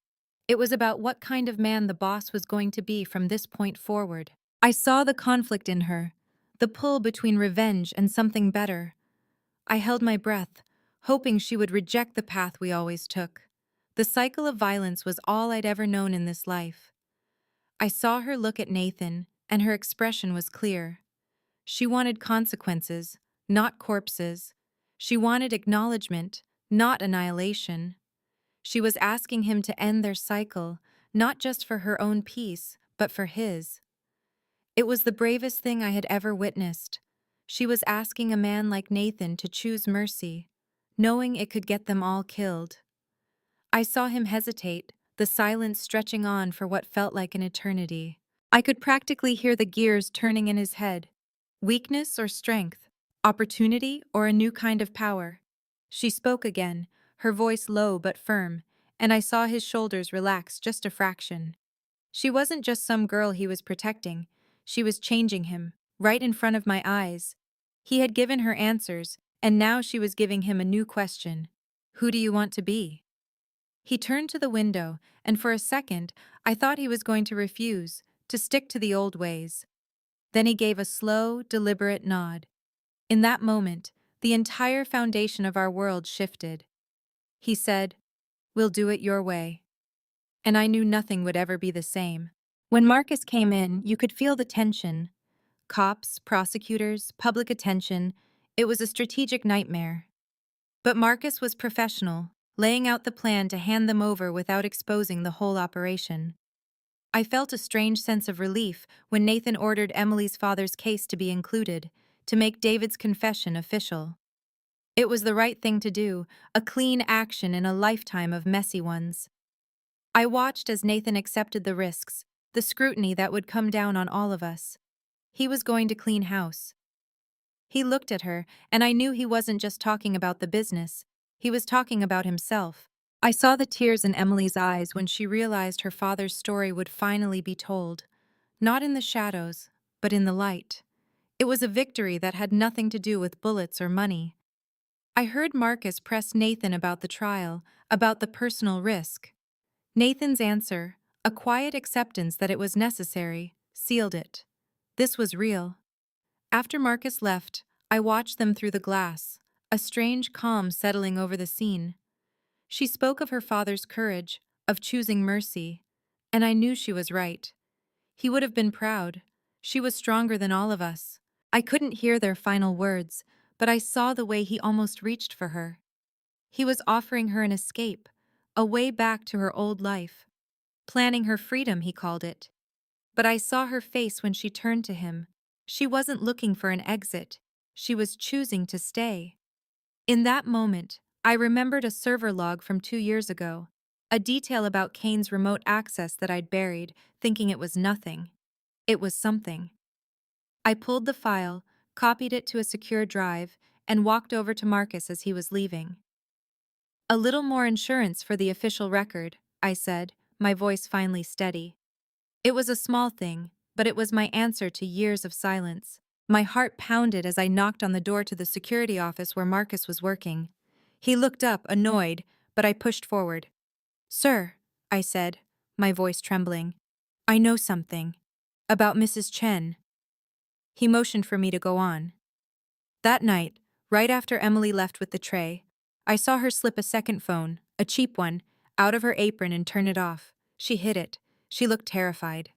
It was about what kind of man the boss was going to be from this point forward. I saw the conflict in her, the pull between revenge and something better. I held my breath, hoping she would reject the path we always took. The cycle of violence was all I'd ever known in this life. I saw her look at Nathan, and her expression was clear. She wanted consequences, not corpses. She wanted acknowledgement, not annihilation. She was asking him to end their cycle, not just for her own peace, but for his. It was the bravest thing I had ever witnessed. She was asking a man like Nathan to choose mercy, knowing it could get them all killed. I saw him hesitate, the silence stretching on for what felt like an eternity. I could practically hear the gears turning in his head. Weakness or strength? Opportunity or a new kind of power? She spoke again, her voice low but firm, and I saw his shoulders relax just a fraction. She wasn't just some girl he was protecting, she was changing him, right in front of my eyes. He had given her answers, and now she was giving him a new question. Who do you want to be? He turned to the window, and for a second, I thought he was going to refuse, to stick to the old ways. Then he gave a slow, deliberate nod. In that moment, the entire foundation of our world shifted. He said, "We'll do it your way." And I knew nothing would ever be the same. When Marcus came in, you could feel the tension. Cops, prosecutors, public attention. It was a strategic nightmare. But Marcus was professional, laying out the plan to hand them over without exposing the whole operation. I felt a strange sense of relief when Nathan ordered Emily's father's case to be included, to make David's confession official. It was the right thing to do, a clean action in a lifetime of messy ones. I watched as Nathan accepted the risks, the scrutiny that would come down on all of us. He was going to clean house. He looked at her, and I knew he wasn't just talking about the business. He was talking about himself. I saw the tears in Emily's eyes when she realized her father's story would finally be told. Not in the shadows, but in the light. It was a victory that had nothing to do with bullets or money. I heard Marcus press Nathan about the trial, about the personal risk. Nathan's answer, a quiet acceptance that it was necessary, sealed it. This was real. After Marcus left, I watched them through the glass, a strange calm settling over the scene. She spoke of her father's courage, of choosing mercy, and I knew she was right. He would have been proud. She was stronger than all of us. I couldn't hear their final words, but I saw the way he almost reached for her. He was offering her an escape, a way back to her old life. Planning her freedom, he called it. But I saw her face when she turned to him. She wasn't looking for an exit. She was choosing to stay. In that moment, I remembered a server log from 2 years ago, a detail about Kane's remote access that I'd buried, thinking it was nothing. It was something. I pulled the file, copied it to a secure drive, and walked over to Marcus as he was leaving. "A little more insurance for the official record," I said, my voice finally steady. It was a small thing, but it was my answer to years of silence. My heart pounded as I knocked on the door to the security office where Marcus was working. He looked up, annoyed, but I pushed forward. "Sir," I said, my voice trembling, "I know something. About Mrs. Chen." He motioned for me to go on. That night, right after Emily left with the tray, I saw her slip a second phone, a cheap one, out of her apron and turn it off. She hid it. She looked terrified.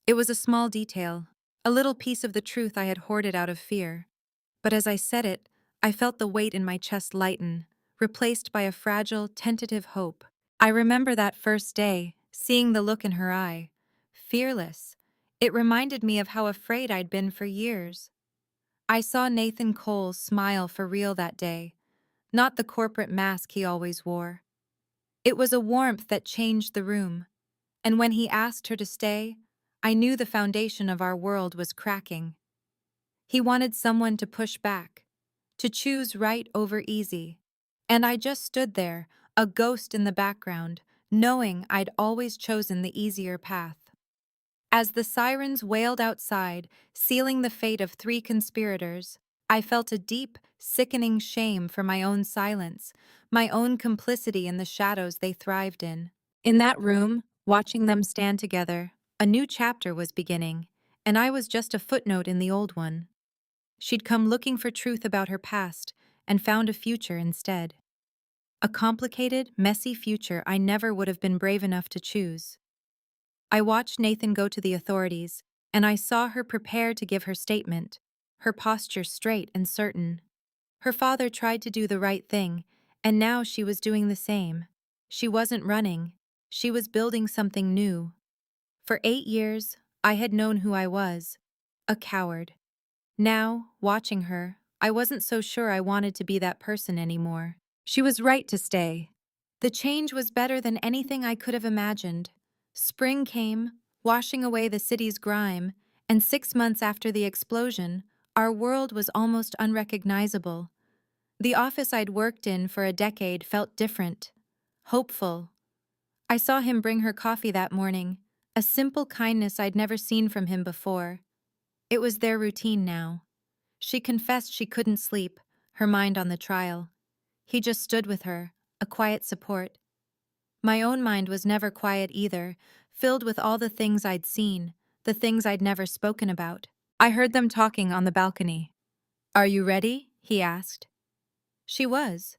It was a small detail, a little piece of the truth I had hoarded out of fear. But as I said it, I felt the weight in my chest lighten, replaced by a fragile, tentative hope. I remember that first day, seeing the look in her eye. Fearless. It reminded me of how afraid I'd been for years. I saw Nathan Cole smile for real that day, not the corporate mask he always wore. It was a warmth that changed the room. And when he asked her to stay, I knew the foundation of our world was cracking. He wanted someone to push back, to choose right over easy. And I just stood there, a ghost in the background, knowing I'd always chosen the easier path. As the sirens wailed outside, sealing the fate of 3 conspirators, I felt a deep, sickening shame for my own silence, my own complicity in the shadows they thrived in. In that room, watching them stand together, a new chapter was beginning, and I was just a footnote in the old one. She'd come looking for truth about her past, and found a future instead. A complicated, messy future I never would have been brave enough to choose. I watched Nathan go to the authorities, and I saw her prepare to give her statement. her posture straight and certain. Her father tried to do the right thing, and now she was doing the same. She wasn't running. She was building something new. For 8 years, I had known who I was. A coward. Now, watching her, I wasn't so sure I wanted to be that person anymore. She was right to stay. The change was better than anything I could have imagined. Spring came, washing away the city's grime, and 6 months after the explosion, our world was almost unrecognizable. The office I'd worked in for a decade felt different, hopeful. I saw him bring her coffee that morning, a simple kindness I'd never seen from him before. It was their routine now. She confessed she couldn't sleep, her mind on the trial. He just stood with her, a quiet support. My own mind was never quiet either, filled with all the things I'd seen, the things I'd never spoken about. I heard them talking on the balcony. "Are you ready?" he asked. She was,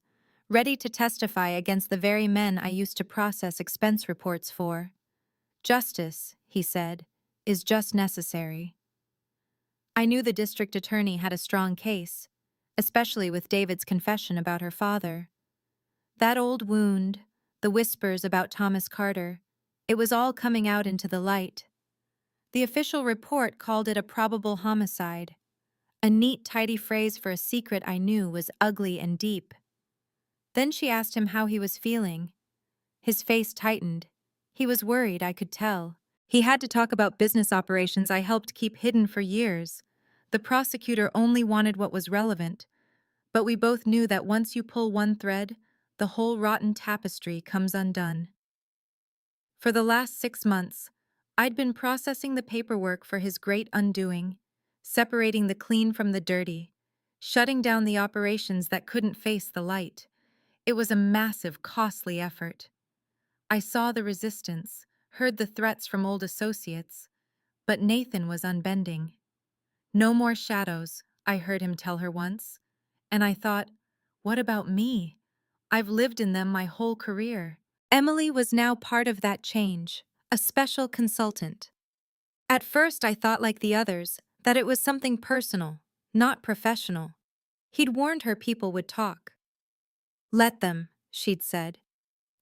ready to testify against the very men I used to process expense reports for. "Justice," he said, "is just necessary." I knew the district attorney had a strong case, especially with David's confession about her father. That old wound, the whispers about Thomas Carter, it was all coming out into the light. The official report called it a probable homicide, a neat, tidy phrase for a secret I knew was ugly and deep. Then she asked him how he was feeling. His face tightened. He was worried, I could tell. He had to talk about business operations I helped keep hidden for years. The prosecutor only wanted what was relevant, but we both knew that once you pull one thread, the whole rotten tapestry comes undone. For the last 6 months, I'd been processing the paperwork for his great undoing, separating the clean from the dirty, shutting down the operations that couldn't face the light. It was a massive, costly effort. I saw the resistance, heard the threats from old associates, but Nathan was unbending. "No more shadows," I heard him tell her once. And I thought, what about me? I've lived in them my whole career. Emily was now part of that change, a special consultant. At first I thought like the others, that it was something personal, not professional. He'd warned her people would talk. "Let them," she'd said.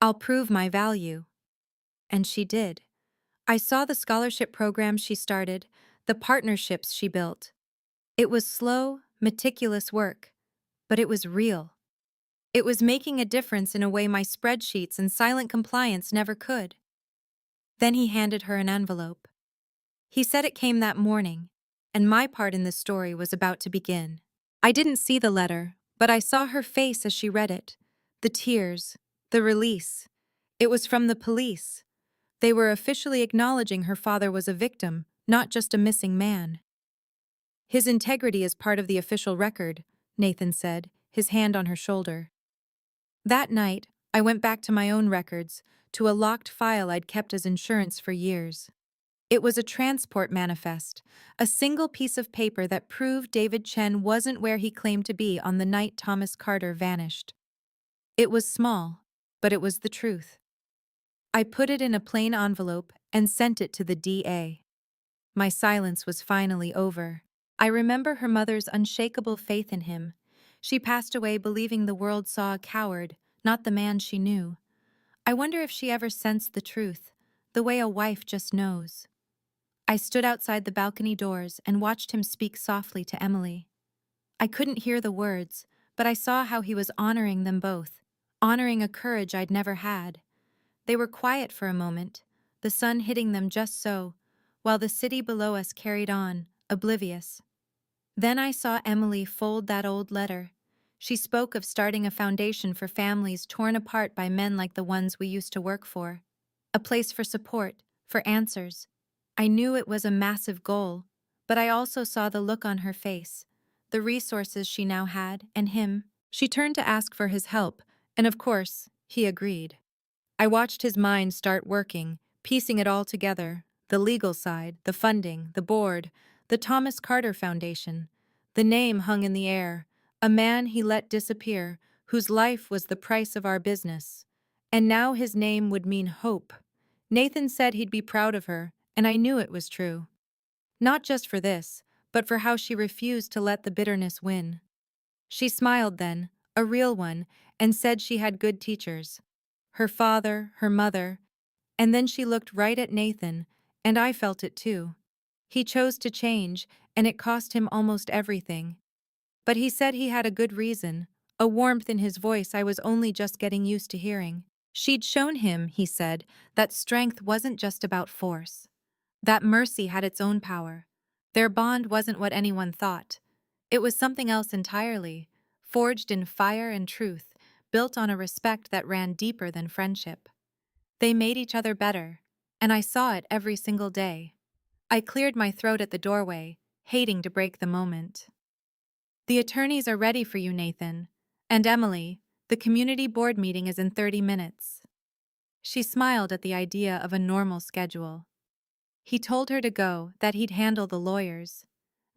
"I'll prove my value." And she did. I saw the scholarship programs she started, the partnerships she built. It was slow, meticulous work, but it was real. It was making a difference in a way my spreadsheets and silent compliance never could. Then he handed her an envelope. He said it came that morning, and my part in the story was about to begin. I didn't see the letter, but I saw her face as she read it. The tears, the release. It was from the police. They were officially acknowledging her father was a victim, not just a missing man. "His integrity is part of the official record," Nathan said, his hand on her shoulder. That night, I went back to my own records, to a locked file I'd kept as insurance for years. It was a transport manifest, a single piece of paper that proved David Chen wasn't where he claimed to be on the night Thomas Carter vanished. It was small, but it was the truth. I put it in a plain envelope and sent it to the DA. My silence was finally over. I remember her mother's unshakable faith in him. She passed away believing the world saw a coward, not the man she knew. I wonder if she ever sensed the truth, the way a wife just knows. I stood outside the balcony doors and watched him speak softly to Emily. I couldn't hear the words, but I saw how he was honoring them both, honoring a courage I'd never had. They were quiet for a moment, the sun hitting them just so, while the city below us carried on, oblivious. Then I saw Emily fold that old letter. She spoke of starting a foundation for families torn apart by men like the ones we used to work for. A place for support, for answers. I knew it was a massive goal, but I also saw the look on her face, the resources she now had, and him. She turned to ask for his help, and of course, he agreed. I watched his mind start working, piecing it all together, the legal side, the funding, the board, the Thomas Carter Foundation. The name hung in the air, a man he let disappear, whose life was the price of our business. And now his name would mean hope. Nathan said he'd be proud of her, and I knew it was true. Not just for this, but for how she refused to let the bitterness win. She smiled then, a real one, and said she had good teachers. Her father, her mother, and then she looked right at Nathan, and I felt it too. He chose to change, and it cost him almost everything. But he said he had a good reason, a warmth in his voice I was only just getting used to hearing. She'd shown him, he said, that strength wasn't just about force, that mercy had its own power. Their bond wasn't what anyone thought. It was something else entirely, forged in fire and truth, built on a respect that ran deeper than friendship. They made each other better, and I saw it every single day. I cleared my throat at the doorway, hating to break the moment. The attorneys are ready for you, Nathan. And Emily, the community board meeting is in 30 minutes. She smiled at the idea of a normal schedule. He told her to go, that he'd handle the lawyers.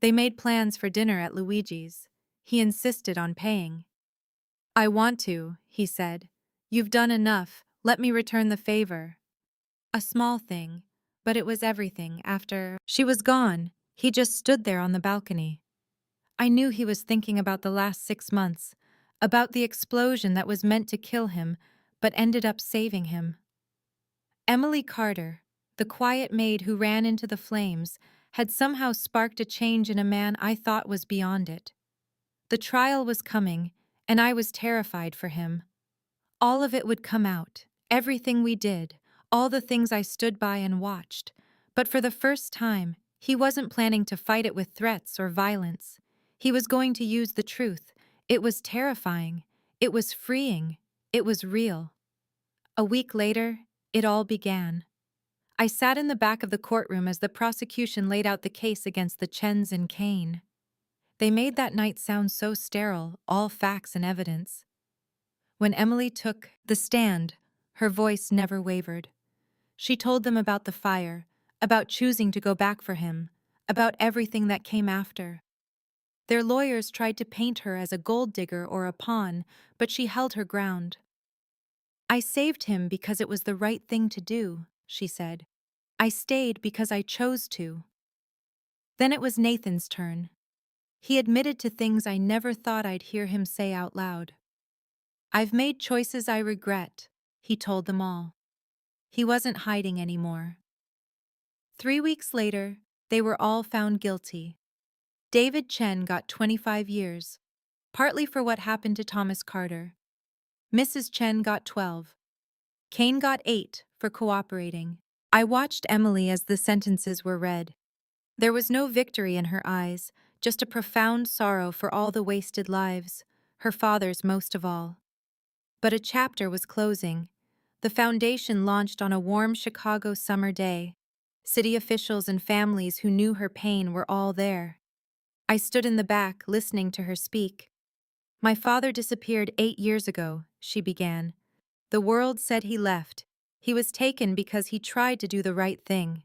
They made plans for dinner at Luigi's. He insisted on paying. I want to, he said. You've done enough, let me return the favor. A small thing, but it was everything. After she was gone, he just stood there on the balcony. I knew he was thinking about the last 6 months, about the explosion that was meant to kill him, but ended up saving him. Emily Carter, the quiet maid who ran into the flames, had somehow sparked a change in a man I thought was beyond it. The trial was coming, and I was terrified for him. All of it would come out, everything we did, all the things I stood by and watched. But for the first time, he wasn't planning to fight it with threats or violence. He was going to use the truth. It was terrifying. It was freeing. It was real. A week later, it all began. I sat in the back of the courtroom as the prosecution laid out the case against the Chens and Kane. They made that night sound so sterile, all facts and evidence. When Emily took the stand, her voice never wavered. She told them about the fire, about choosing to go back for him, about everything that came after. Their lawyers tried to paint her as a gold digger or a pawn, but she held her ground. I saved him because it was the right thing to do, she said. I stayed because I chose to. Then it was Nathan's turn. He admitted to things I never thought I'd hear him say out loud. I've made choices I regret, he told them all. He wasn't hiding anymore. 3 weeks later, they were all found guilty. David Chen got 25 years, partly for what happened to Thomas Carter. Mrs. Chen got 12. Kane got 8 for cooperating. I watched Emily as the sentences were read. There was no victory in her eyes, just a profound sorrow for all the wasted lives, her father's most of all. But a chapter was closing. The foundation launched on a warm Chicago summer day. City officials and families who knew her pain were all there. I stood in the back, listening to her speak. My father disappeared 8 years ago, she began. The world said he left. He was taken because he tried to do the right thing.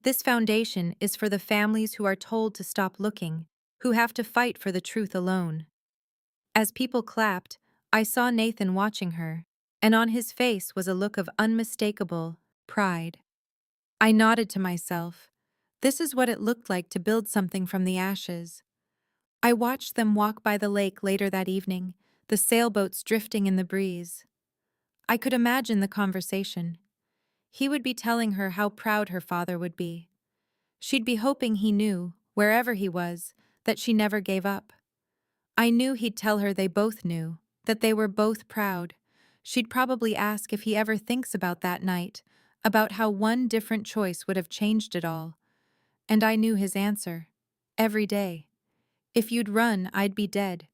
This foundation is for the families who are told to stop looking, who have to fight for the truth alone. As people clapped, I saw Nathan watching her, and on his face was a look of unmistakable pride. I nodded to myself. This is what it looked like to build something from the ashes. I watched them walk by the lake later that evening, the sailboats drifting in the breeze. I could imagine the conversation. He would be telling her how proud her father would be. She'd be hoping he knew, wherever he was, that she never gave up. I knew he'd tell her they both knew, that they were both proud. She'd probably ask if he ever thinks about that night, about how one different choice would have changed it all. And I knew his answer. Every day. If you'd run, I'd be dead.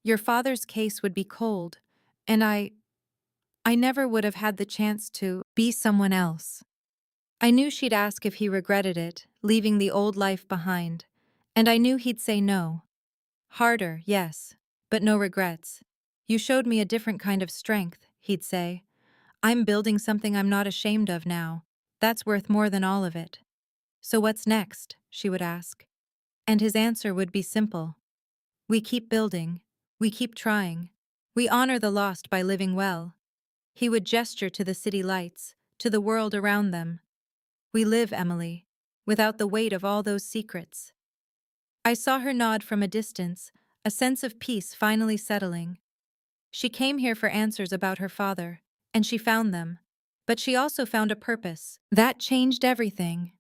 Your father's case would be cold, and I never would have had the chance to be someone else. I knew she'd ask if he regretted it, leaving the old life behind, and I knew he'd say no. Harder, yes, but no regrets. You showed me a different kind of strength, he'd say. I'm building something I'm not ashamed of now. That's worth more than all of it. So what's next? She would ask. And his answer would be simple. We keep building. We keep trying. We honor the lost by living well. He would gesture to the city lights, to the world around them. We live, Emily, without the weight of all those secrets. I saw her nod from a distance, a sense of peace finally settling. She came here for answers about her father, and she found them. But she also found a purpose. That changed everything.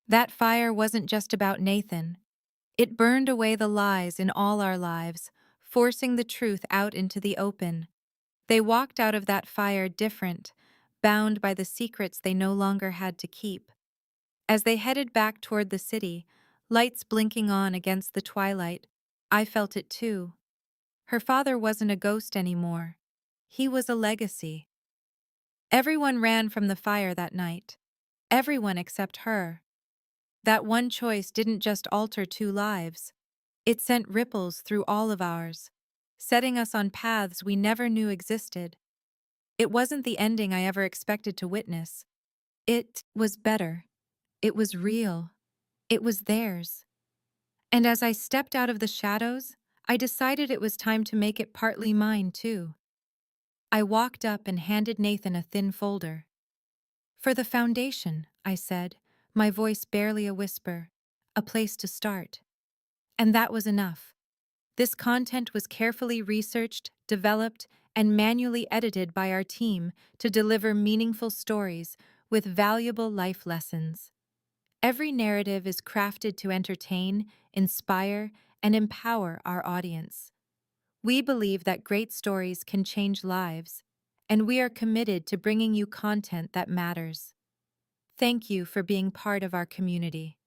That fire wasn't just about Nathan. It burned away the lies in all our lives, forcing the truth out into the open. They walked out of that fire different, bound by the secrets they no longer had to keep. As they headed back toward the city, lights blinking on against the twilight, I felt it too. Her father wasn't a ghost anymore. He was a legacy. Everyone ran from the fire that night. Everyone except her. That one choice didn't just alter two lives. It sent ripples through all of ours, setting us on paths we never knew existed. It wasn't the ending I ever expected to witness. It was better. It was real. It was theirs. And as I stepped out of the shadows, I decided it was time to make it partly mine, too. I walked up and handed Nathan a thin folder. "For the foundation," I said, my voice barely a whisper, "a place to start." And that was enough. This content was carefully researched, developed, and manually edited by our team to deliver meaningful stories with valuable life lessons. Every narrative is crafted to entertain, inspire, and empower our audience. We believe that great stories can change lives, and we are committed to bringing you content that matters. Thank you for being part of our community.